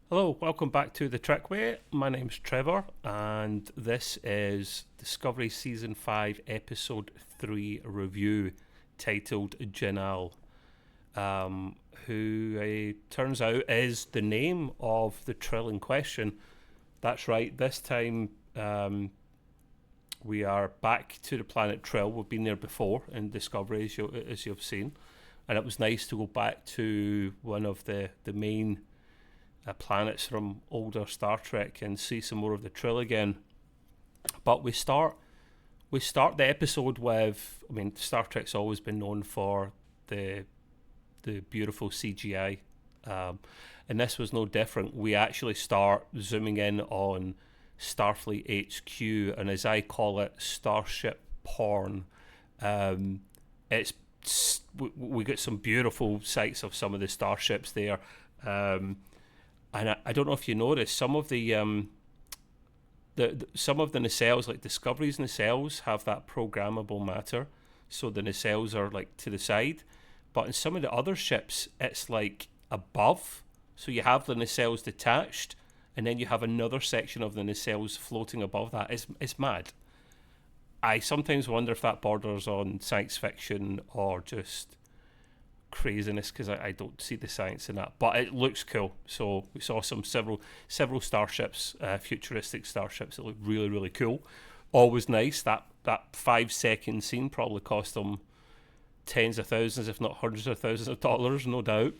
Hello, welcome back to The Trickway. My name's Trevor, and this is Discovery Season 5, Episode 3 review titled Jinaal, um, who turns out is the name of the Trill in question. That's right, this time we are back to the planet Trill. We've been there before in Discovery, as you've seen, and it was nice to go back to one of the main planets from older Star Trek and see some more of the Trill again. But we start the episode with, I mean, Star Trek's always been known for the beautiful CGI, and this was no different. We actually start zooming in on Starfleet HQ, and as I call it, starship porn. It's we get some beautiful sights of some of the starships there. And I don't know if you noticed some of the some of the nacelles, like Discovery's nacelles, have that programmable matter, so the nacelles are like to the side. But in some of the other ships, it's like above, so you have the nacelles detached, and then you have another section of the nacelles floating above that. It's mad. I sometimes wonder if that borders on science fiction or just craziness, because I don't see the science in that, but it looks cool. So we saw several starships, futuristic starships that look really really cool. Always nice. That 5 second scene probably cost them tens of thousands, if not hundreds of thousands of dollars, no doubt.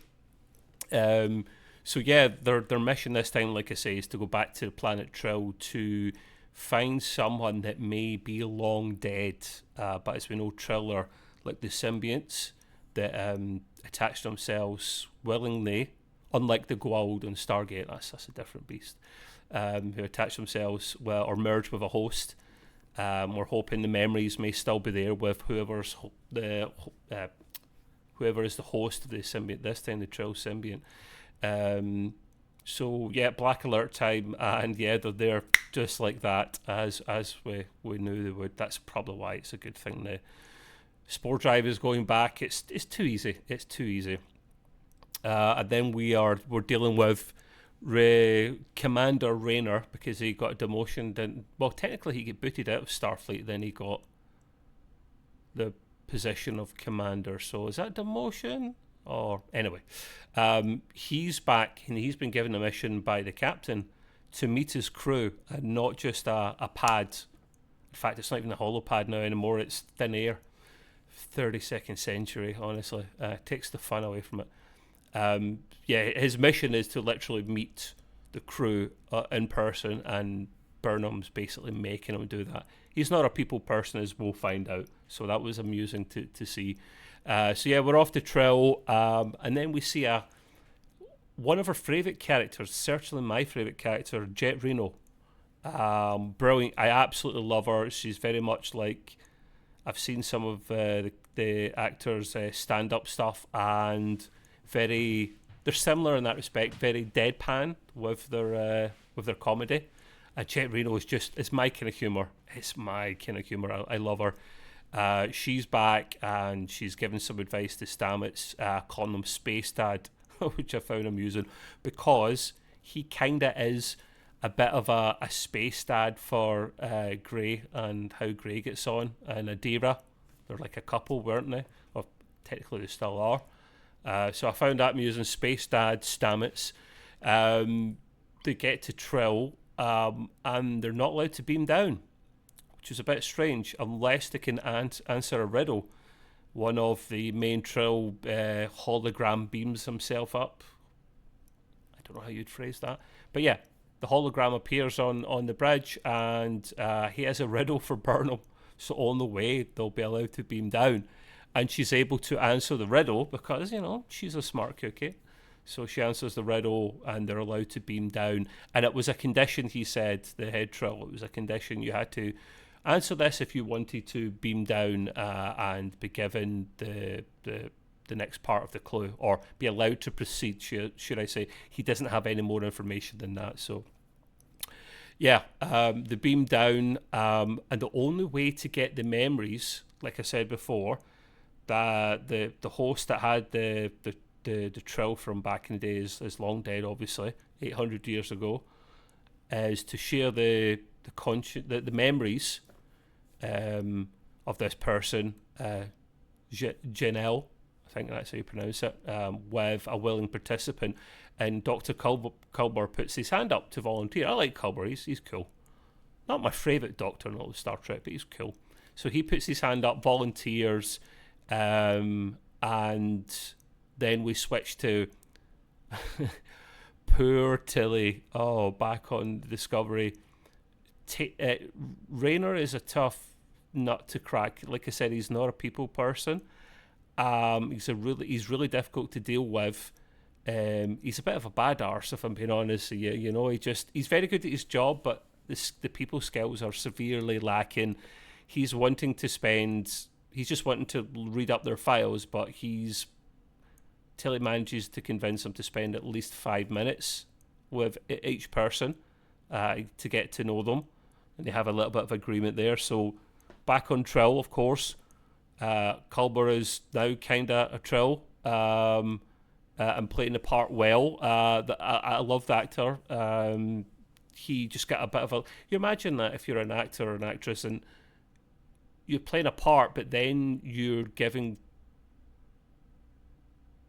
So yeah, their mission this time, like I say, is to go back to the planet Trill to find someone that may be long dead. But as we know, Trill are like the symbionts that attach themselves willingly, unlike the Goa'uld on Stargate. That's a different beast. Who attach themselves, well, or merge with a host. We're hoping the memories may still be there with whoever is the host of the symbiont this time, the Trill symbiont. So yeah, black alert time, and yeah, they're there just like that, as we knew they would. That's probably why it's a good thing the Spore Drive is going back. It's too easy. It's too easy. And then we're dealing with Commander Raynor, because he got a demotion. Then, well, technically he got booted out of Starfleet. Then he got the position of commander. So is that demotion? Or anyway, he's back, and he's been given a mission by the captain to meet his crew, and not just a pad. In fact, it's not even a holopad now anymore. It's thin air. 32nd century, honestly, takes the fun away from it. Yeah, his mission is to literally meet the crew in person, and Burnham's basically making him do that. He's not a people person, as we'll find out, so that was amusing to see. So yeah, we're off to Trill, and then we see one of our favourite characters, certainly my favourite character, Jet Reno. Brilliant. I absolutely love her. She's very much like, I've seen some of the actors' stand-up stuff, and they're similar in that respect. Very deadpan with their comedy. Jet Reno it's my kind of humour. It's my kind of humour. I love her. She's back, and she's given some advice to Stamets, calling him Space Dad, which I found amusing, because he kind of is a bit of a space dad for Gray, and how Gray gets on, and Adira. They're like a couple, weren't they? Or technically they still are. So I found that amusing. Space dad, Stamets. They get to Trill, and they're not allowed to beam down, which is a bit strange, unless they can answer a riddle. One of the main Trill hologram beams himself up. I don't know how you'd phrase that, but yeah, the hologram appears on the bridge, and he has a riddle for Burnham. So on the way, they'll be allowed to beam down. And she's able to answer the riddle because, she's a smart cookie. So she answers the riddle, and they're allowed to beam down. And it was a condition, he said, the head Trill, it was a condition. You had to answer this if you wanted to beam down, and be given the next part of the clue, or be allowed to proceed, should I say. He doesn't have any more information than that. So yeah, the beam down, and the only way to get the memories, like I said before, that the host that had the the Trill from back in the day is long dead, obviously, 800 years ago, is to share the memories of this person, Jinaal, I think that's how you pronounce it, with a willing participant. And Dr. Culber puts his hand up to volunteer. I like Culber, he's cool. Not my favourite Doctor in all of Star Trek, but he's cool. So he puts his hand up, volunteers, and then we switch to poor Tilly. Oh, back on Discovery. Raynor is a tough nut to crack. Like I said, he's not a people person. He's really difficult to deal with. He's a bit of a bad arse, if I'm being honest. You know, he's very good at his job, but the people skills are severely lacking. He's just wanting to read up their files, but Tilly manages to convince him to spend at least 5 minutes with each person to get to know them, and they have a little bit of agreement there. So back on Trill, of course, Culber is now kind of a Trill, and playing the part well. I love the actor. He just got a bit of a... You imagine that if you're an actor or an actress and you're playing a part, but then you're giving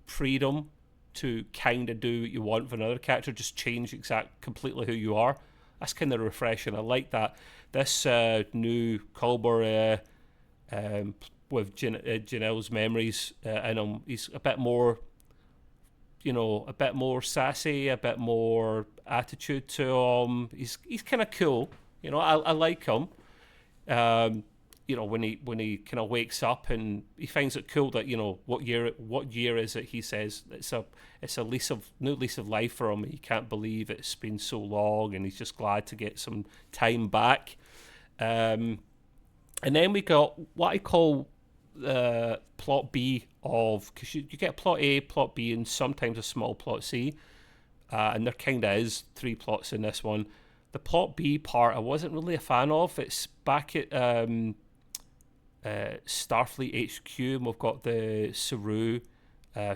freedom to kind of do what you want for another character, just change completely who you are. That's kind of refreshing. I like that. This new Culber with Janelle's memories in him, he's a bit more, a bit more sassy, a bit more attitude to him. He's kind of cool. I like him. When he kind of wakes up and he finds it cool that what year is it? He says it's a new lease of life for him. He can't believe it's been so long, and he's just glad to get some time back. And then we got what I call plot B because you get plot A, plot B, and sometimes a small plot C, and there kind of is 3 plots in this one. The plot B part I wasn't really a fan of. It's back at Starfleet HQ, and we've got the Saru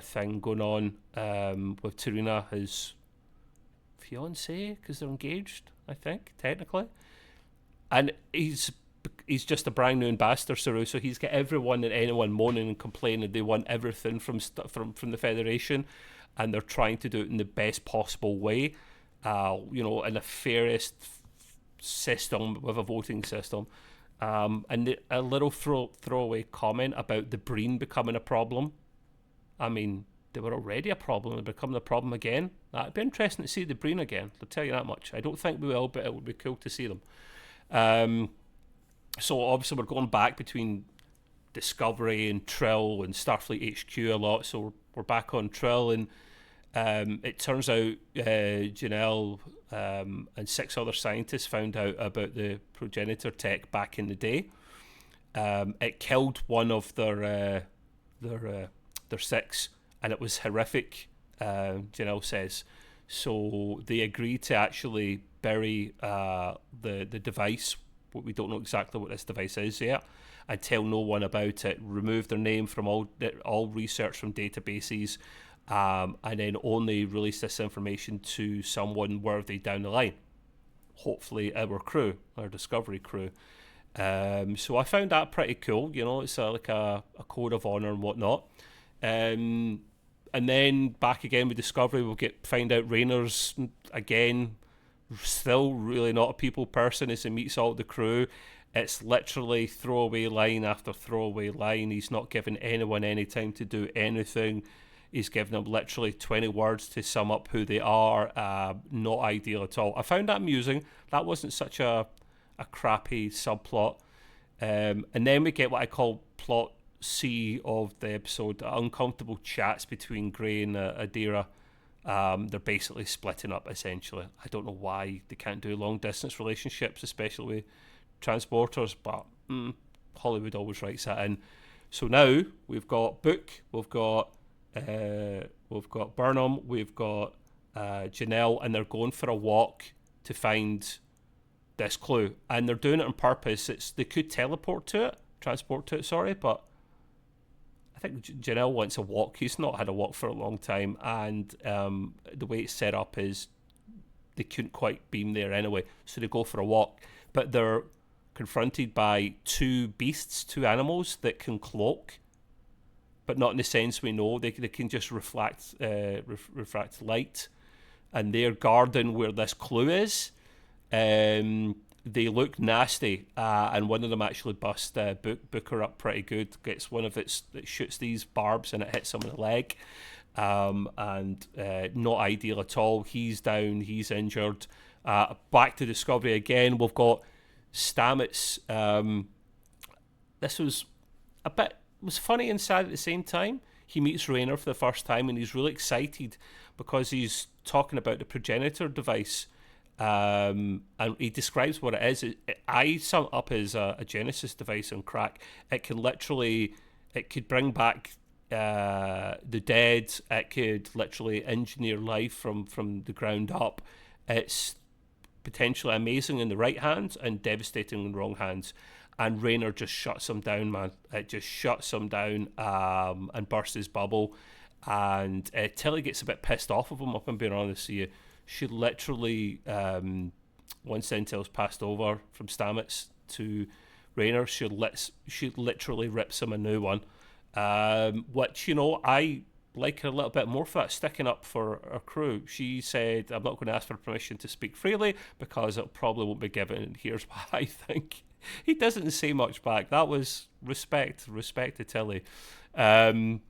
thing going on with Tarina, his fiancée, because they're engaged, I think, technically. And he's just a brand new ambassador, Saru, so he's got everyone and anyone moaning and complaining. They want everything from the Federation, and they're trying to do it in the best possible way, in the fairest system with a voting system. And a little throwaway comment about the Breen becoming a problem. I mean, they were already a problem, they're becoming a problem again. It'd be interesting to see the Breen again, I'll tell you that much. I don't think we will, but it would be cool to see them. So obviously we're going back between Discovery and Trill and Starfleet HQ a lot, so we're back on Trill, and it turns out Jinaal and 6 other scientists found out about the progenitor tech back in the day. It killed one of their 6, and it was horrific, Jinaal says. So they agreed to actually bury the device. We don't know exactly what this device is yet, and tell no one about it. Remove their name from all research from databases, and then only release this information to someone worthy down the line. Hopefully our crew, our Discovery crew. So I found that pretty cool. It's like a code of honor and whatnot. And then back again with Discovery, we'll find out Raynor's again still really not a people person as he meets all the crew. It's literally throwaway line after throwaway line. He's not giving anyone any time to do anything. He's given them literally 20 words to sum up who they are. Not ideal at all. I found that amusing. That wasn't such a crappy subplot. And then we get what I call plot C of the episode, uncomfortable chats between Gray and Adira. They're basically splitting up, essentially. I don't know why they can't do long-distance relationships, especially with transporters, but Hollywood always writes that in. So now we've got Book, we've got Burnham, we've got Jinaal, and they're going for a walk to find this clue, and they're doing it on purpose. They could transport to it, but I think Jinaal wants a walk. He's not had a walk for a long time, and the way it's set up is they couldn't quite beam there anyway, so they go for a walk. But they're confronted by two beasts, two animals that can cloak, but not in the sense we know. They can just refract light, and they're guarding where this clue is. They look nasty, and one of them actually busts Booker up pretty good. Gets one of it shoots these barbs and it hits him in the leg, and not ideal at all. He's down, he's injured. Back to Discovery again. We've got Stamets. This was funny and sad at the same time. He meets Raynor for the first time and he's really excited because he's talking about the progenitor device. And he describes what it is. I sum it up as a Genesis device on crack. It could bring back the dead. It could literally engineer life from the ground up. It's potentially amazing in the right hands and devastating in the wrong hands. And Raynor just shuts him down, man. It just shuts him down and bursts his bubble. And Tilly gets a bit pissed off of him, if I'm being honest with you. She literally, once the intel's passed over from Stamets to Raynor, she literally rips him a new one. Which, I like her a little bit more for that, sticking up for her crew. She said, I'm not going to ask for permission to speak freely because it probably won't be given, and here's why I think. He doesn't say much back. That was respect to Tilly. And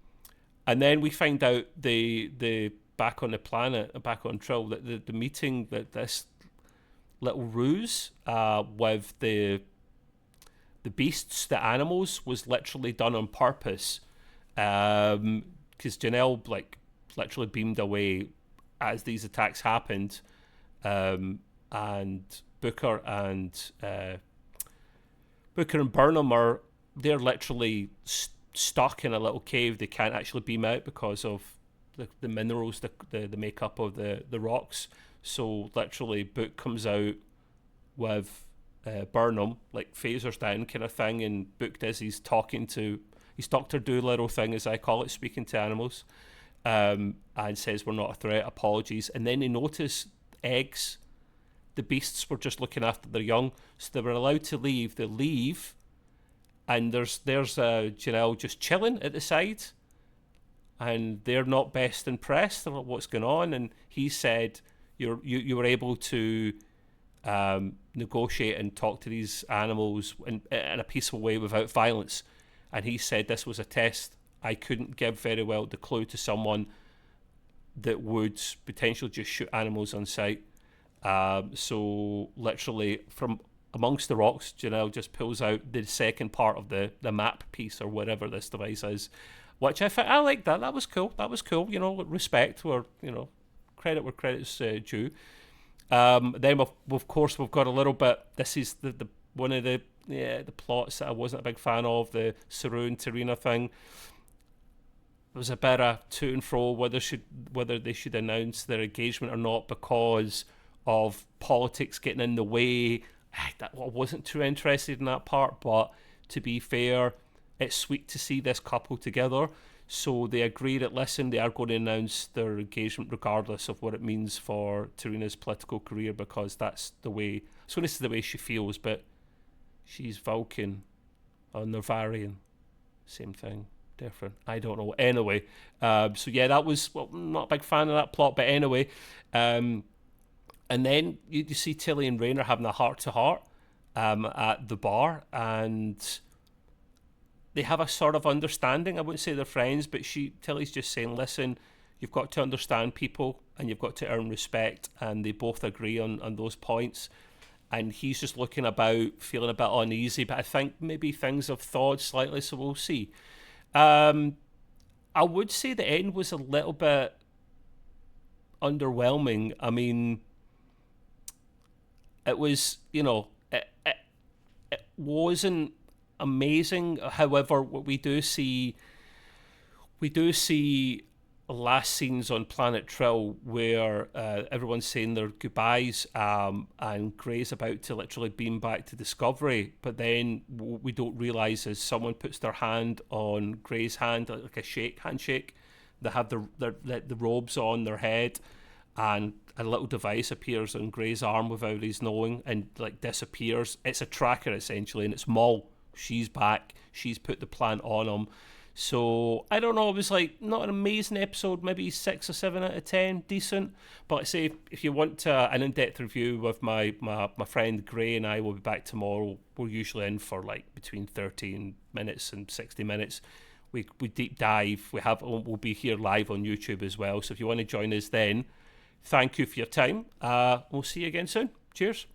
then we find out the back on the planet, back on Trill, that the meeting, that this little ruse with the beasts, the animals, was literally done on purpose. Because Jinaal literally beamed away as these attacks happened, and Booker and Burnham they're literally stuck in a little cave. They can't actually beam out because of the minerals, the makeup of the rocks. So literally Book comes out with Burnham, like phasers down kind of thing, and Book does his Dr. Doolittle thing, as I call it, speaking to animals, and says we're not a threat, apologies. And then they notice eggs. The beasts were just looking after their young, so they were allowed to leave. They leave, and there's Jinaal just chilling at the side, and they're not best impressed. They're like, what's going on? And he said, you were able to negotiate and talk to these animals in a peaceful way without violence. And he said this was a test. I couldn't give very well the clue to someone that would potentially just shoot animals on sight. So literally from amongst the rocks, Jinaal just pulls out the second part of the map piece or whatever this device is, which I like that. That was cool. Respect or, credit where credit's due. Then of course we've got a little bit. This is the one of the plots that I wasn't a big fan of, the Saru and Tarina thing. There was a bit of to and fro whether they should announce their engagement or not because of politics getting in the way. I wasn't too interested in that part, but to be fair, it's sweet to see this couple together. So they agree that, listen, they are going to announce their engagement regardless of what it means for Tarina's political career, because that's the way, so this is the way she feels, but she's Vulcan or Nervarian. Same thing, different. I don't know. Anyway, so yeah, that was, not a big fan of that plot, but anyway, and then you see Tilly and Raynor having a heart-to-heart at the bar, and they have a sort of understanding. I wouldn't say they're friends, but Tilly's just saying, listen, you've got to understand people and you've got to earn respect, and they both agree on those points. And he's just looking about, feeling a bit uneasy, but I think maybe things have thawed slightly, so we'll see. I would say the end was a little bit underwhelming. I mean, it was, it wasn't amazing. However, what we do see last scenes on Planet Trill where everyone's saying their goodbyes, and Grey's about to literally beam back to Discovery, but then we don't realise as someone puts their hand on Grey's hand, like a handshake. They have the robes on their head, and a little device appears on Grey's arm without his knowing, and like disappears. It's a tracker essentially, and it's Maul. She's back. She's put the plant on him. So I don't know. It was like not an amazing episode, maybe 6 or 7 out of 10, decent. But I say if you want an in-depth review with my friend Gray and I, will be back tomorrow. We're usually in for like between 30 minutes and 60 minutes. We deep dive. We'll be here live on YouTube as well. So if you want to join us then, thank you for your time. We'll see you again soon. Cheers.